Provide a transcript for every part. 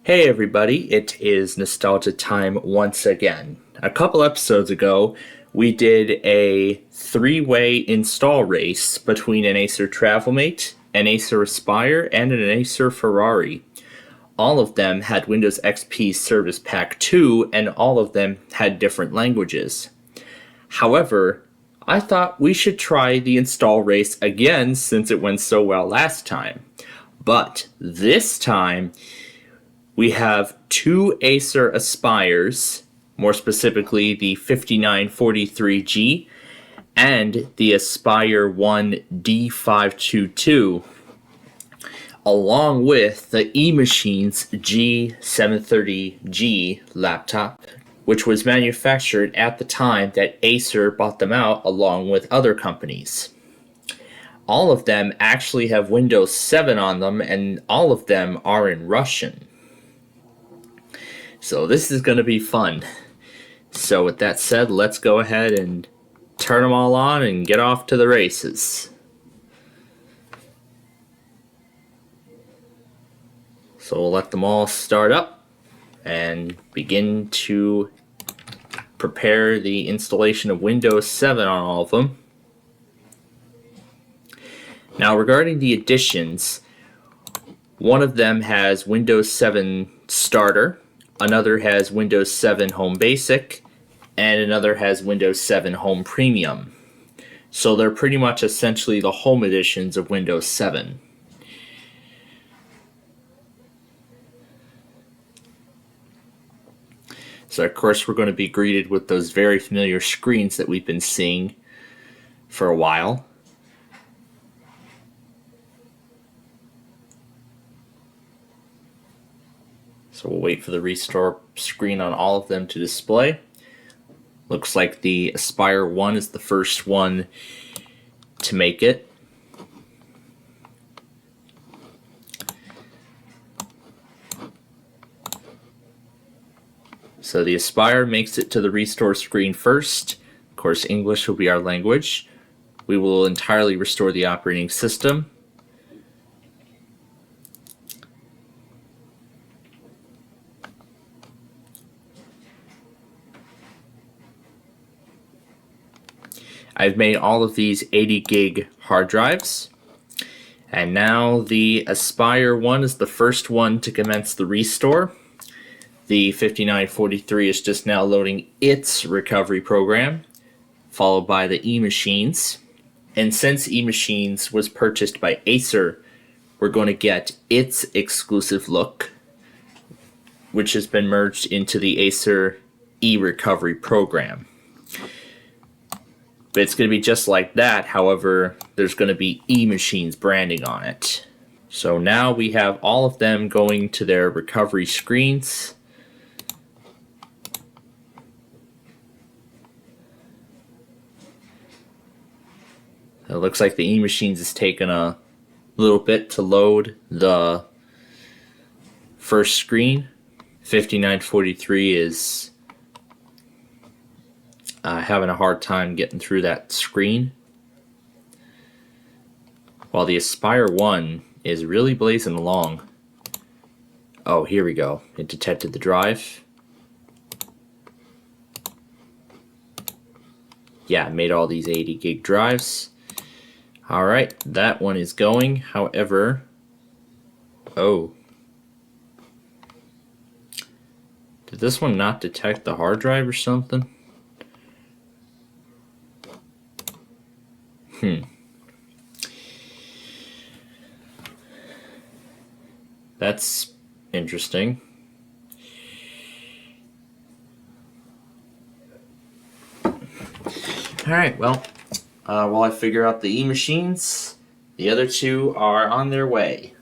Hey everybody, it is nostalgia time once again. A couple episodes ago, we did a three-way install race between an Acer Travelmate, an Acer Aspire, and an Acer Ferrari. All of them had Windows XP Service Pack 2, and all of them had different languages. However, I thought we should try the install race again since it went so well last time. But this time, we have two Acer Aspires, more specifically the 5943G and the Aspire 1 D522, along with the eMachines G730G laptop, which was manufactured at the time that Acer bought them out along with other companies. All of them actually have Windows 7 on them, and all of them are in Russian. So this is going to be fun. So with that said, let's go ahead and turn them all on and get off to the races. So we'll let them all start up and begin to prepare the installation of Windows 7 on all of them. Now regarding the additions, one of them has Windows 7 Starter, another has Windows 7 Home Basic, and another has Windows 7 Home Premium. So they're pretty much essentially the home editions of Windows 7. So of course we're going to be greeted with those very familiar screens that we've been seeing for a while. So we'll wait for the restore screen on all of them to display. Looks like the Aspire 1 is the first one to make it. So the Aspire makes it to the restore screen first. Of course, English will be our language. We will entirely restore the operating system. I've made all of these 80 gig hard drives, and now the Aspire 1 is the first one to commence the restore. The 5943 is just now loading its recovery program, followed by the eMachines. And since eMachines was purchased by Acer, we're going to get its exclusive look, which has been merged into the Acer eRecovery program. But it's going to be just like that, however, there's going to be eMachines branding on it. So now we have all of them going to their recovery screens. It looks like the eMachines is taking a little bit to load the first screen. 5943 is having a hard time getting through that screen, while the Aspire 1 is really blazing along. Oh, here we go. It detected the drive. Yeah, it made all these 80 gig drives. Alright, that one is going. However, oh. Did this one not detect the hard drive or something? That's interesting. Alright, well, while I figure out the eMachines, the other two are on their way.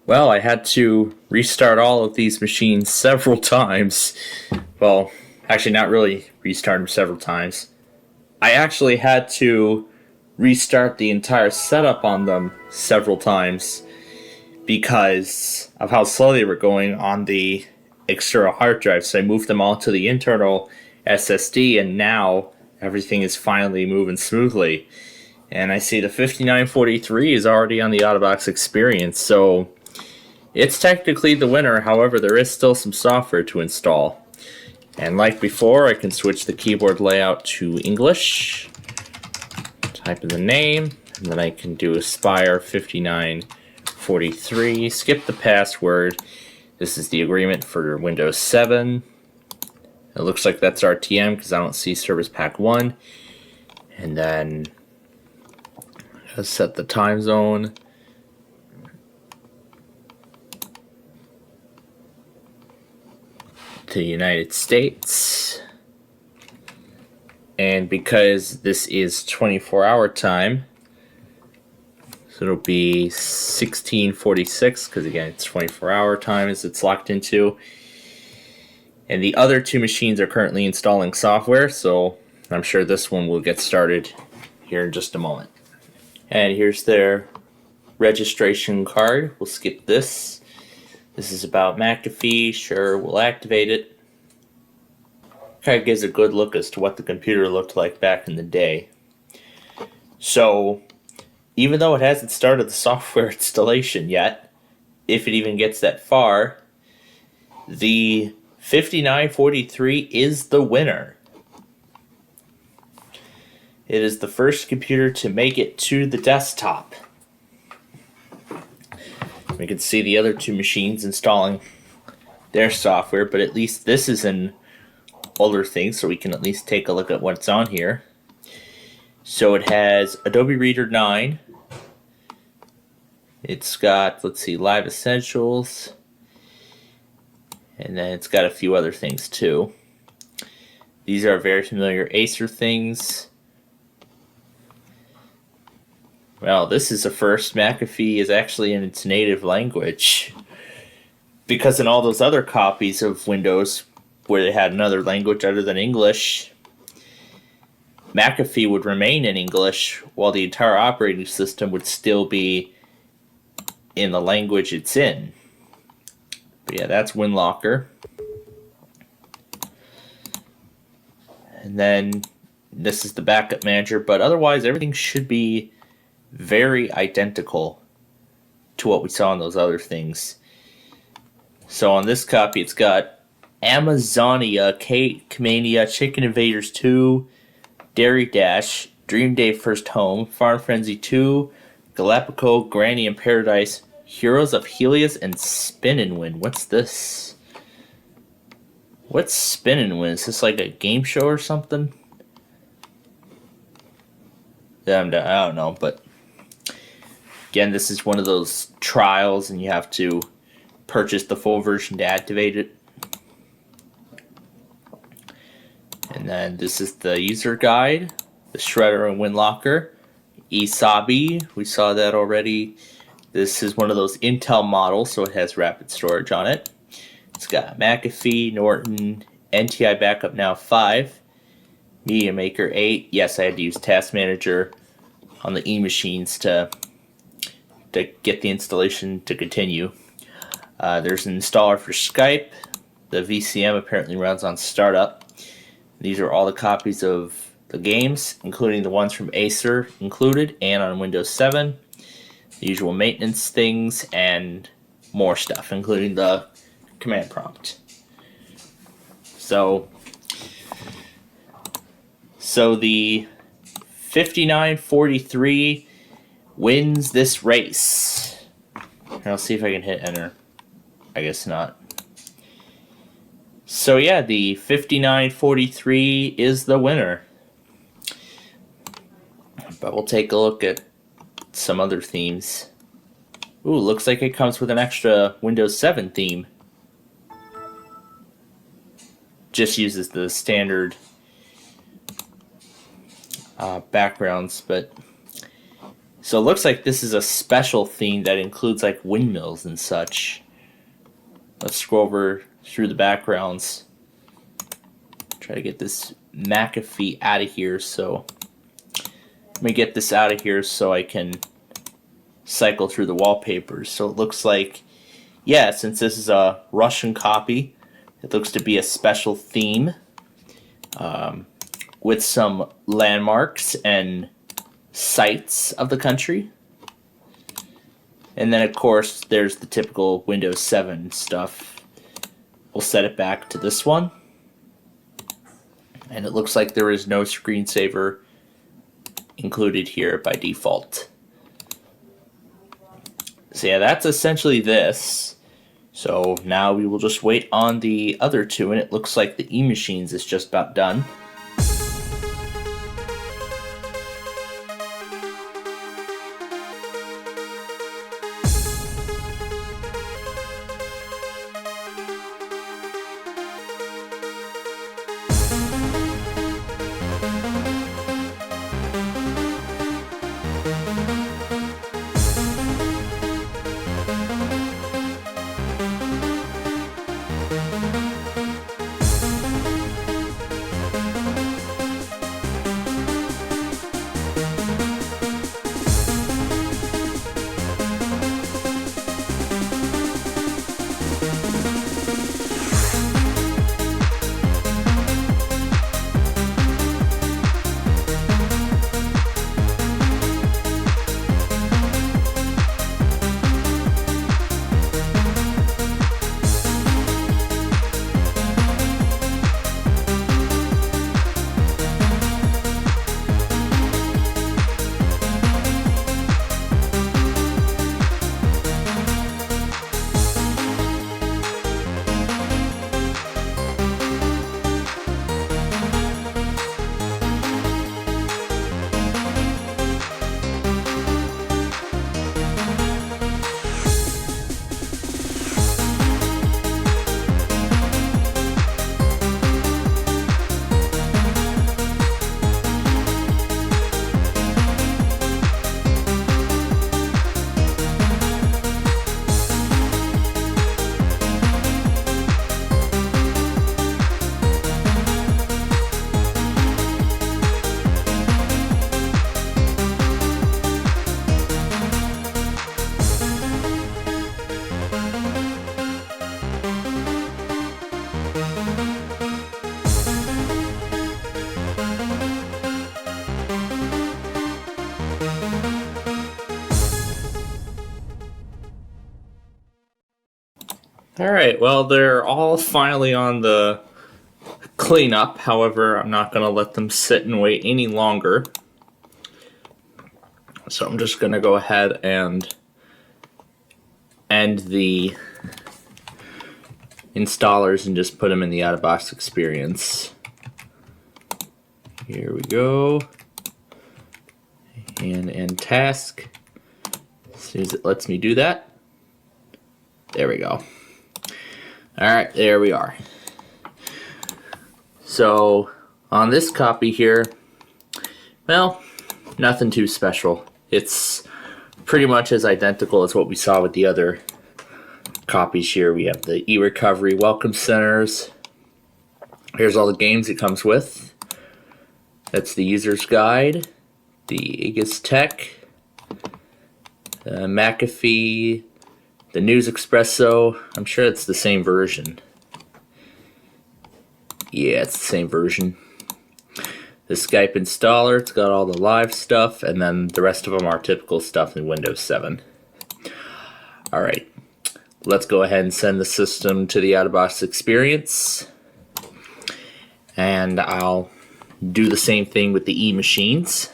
Well, I had to restart all of these machines several times. Well, actually, not really restart them several times. I actually had to restart the entire setup on them several times because of how slow they were going on the external hard drive. So I moved them all to the internal SSD, and now everything is finally moving smoothly. And I see the 5943 is already on the Autobox experience, so it's technically the winner. However, there is still some software to install. And like before, I can switch the keyboard layout to English, type in the name, and then I can do Aspire 5943, skip the password. This is the agreement for Windows 7. It looks like that's RTM because I don't see Service Pack 1. And then let's set the time zone. To the United States. And because this is 24-hour time, so it'll be 1646, because again, it's 24-hour time as it's locked into. And the other two machines are currently installing software, so I'm sure this one will get started here in just a moment. And here's their registration card. We'll skip this. This is about McAfee. Sure, we'll activate it. Kind of gives a good look as to what the computer looked like back in the day. So, even though it hasn't started the software installation yet, if it even gets that far, the 5943 is the winner. It is the first computer to make it to the desktop. We can see the other two machines installing their software, but at least this is an older thing, so we can at least take a look at what's on here. So it has Adobe Reader 9. It's got, let's see, Live Essentials. And then it's got a few other things too. These are very familiar Acer things. Well, this is a first. McAfee is actually in its native language. Because in all those other copies of Windows where they had another language other than English, McAfee would remain in English while the entire operating system would still be in the language it's in. But yeah, that's WinLocker. And then this is the backup manager, but otherwise everything should be very identical to what we saw in those other things. So on this copy, it's got Amazonia, Cake Mania, Chicken Invaders 2, Dairy Dash, Dream Day First Home, Farm Frenzy 2, Galapagos, Granny in Paradise, Heroes of Helios, and Spin and Win. What's this? What's Spin and Win? Is this like a game show or something? I don't know, but again, this is one of those trials, and you have to purchase the full version to activate it. And then this is the user guide, the Shredder and WinLocker, Isabi, we saw that already. This is one of those Intel models, so it has rapid storage on it. It's got McAfee, Norton, NTI Backup Now 5, Media Maker 8. Yes, I had to use Task Manager on the E machines to get the installation to continue. There's an installer for Skype. The VCM apparently runs on startup. These are all the copies of the games, including the ones from Acer included, and on Windows 7. The usual maintenance things and more stuff, including the command prompt. So the 5943 wins this race. And I'll see if I can hit enter. I guess not. So yeah, the 5943 is the winner. But we'll take a look at some other themes. Ooh, looks like it comes with an extra Windows 7 theme. Just uses the standard backgrounds, but So it looks like this is a special theme that includes like windmills and such. Let's scroll over through the backgrounds. Try to get this McAfee out of here. So let me get this out of here so I can cycle through the wallpapers. So it looks like, yeah, since this is a Russian copy, it looks to be a special theme with some landmarks and sites of the country. And then, of course, there's the typical Windows 7 stuff. We'll set it back to this one. And it looks like there is no screensaver included here by default. So yeah, that's essentially this. So now we will just wait on the other two, and it looks like the E-Machines is just about done. Alright, well, they're all finally on the cleanup. However, I'm not going to let them sit and wait any longer. So I'm just going to go ahead and end the installers and just put them in the out-of-box experience. Here we go. And end task. As soon as it lets me do that. There we go. Alright, there we are. So, on this copy here, well, nothing too special. It's pretty much as identical as what we saw with the other copies here. We have the e-recovery welcome centers. Here's all the games it comes with. That's the user's guide, the Aegis Tech, the McAfee, the News Espresso. I'm sure it's the same version. Yeah, it's the same version. The Skype installer, it's got all the live stuff, and then the rest of them are typical stuff in Windows 7. Alright, let's go ahead and send the system to the out-of-box experience. And I'll do the same thing with the E-Machines.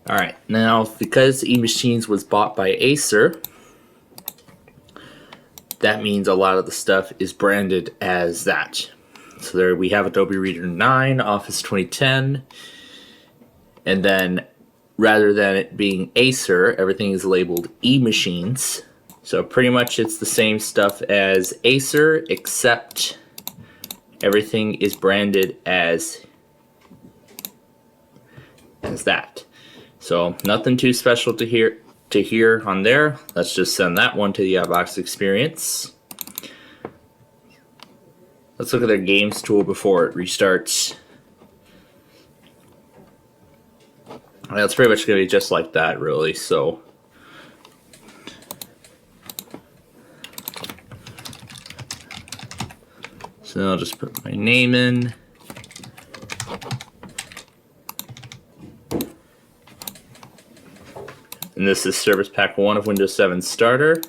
Alright, now because E-Machines was bought by Acer, that means a lot of the stuff is branded as that. So there we have Adobe Reader 9, Office 2010, and then rather than it being Acer, everything is labeled E-machines. So pretty much it's the same stuff as Acer, except everything is branded as that. So nothing too special to hear on there. Let's just send that one to the Outbox Experience. Let's look at their games tool before it restarts. Well, it's pretty much going to be just like that, really. So I'll just put my name in. And this is Service Pack 1 of Windows 7 Starter.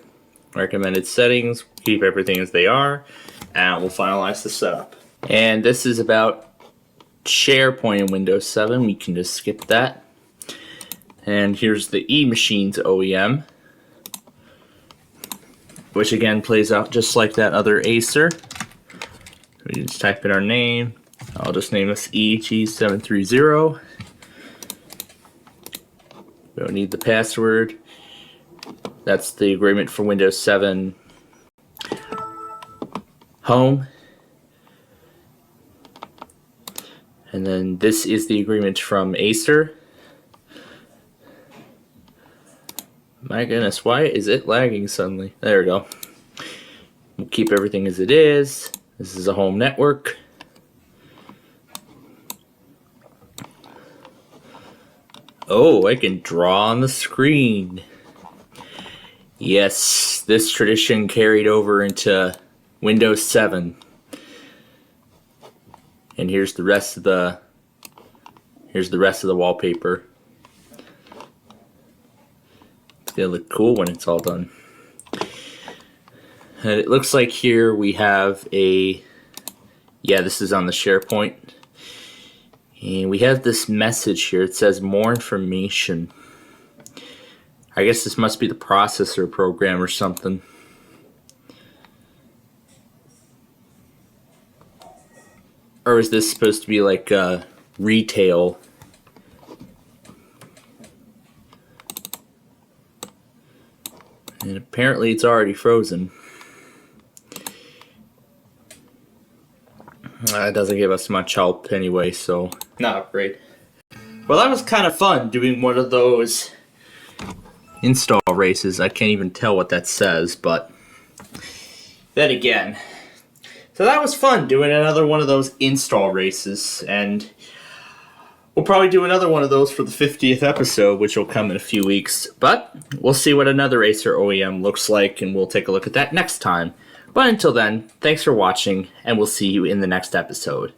Recommended settings, keep everything as they are, and we'll finalize the setup. And this is about SharePoint in Windows 7. We can just skip that. And here's the E-machines OEM, which again plays out just like that other Acer. We just type in our name. I'll just name this EG730. We don't need the password. That's the agreement for Windows 7 Home. And then this is the agreement from Acer. My goodness, why is it lagging suddenly? There we go. We'll keep everything as it is. This is a home network. Oh, I can draw on the screen. Yes, this tradition carried over into Windows 7. And here's the rest of the wallpaper. It's gonna look cool when it's all done. And it looks like here we have this is on the SharePoint. And we have this message here. It says more information. I guess this must be the processor program or something. Or is this supposed to be like retail? And apparently it's already frozen. It doesn't give us much help anyway, so not great. Well, that was kind of fun doing one of those install races. I can't even tell what that says, but then again. So that was fun doing another one of those install races, and we'll probably do another one of those for the 50th episode, which will come in a few weeks. But we'll see what another Acer OEM looks like, and we'll take a look at that next time. But until then, thanks for watching, and we'll see you in the next episode.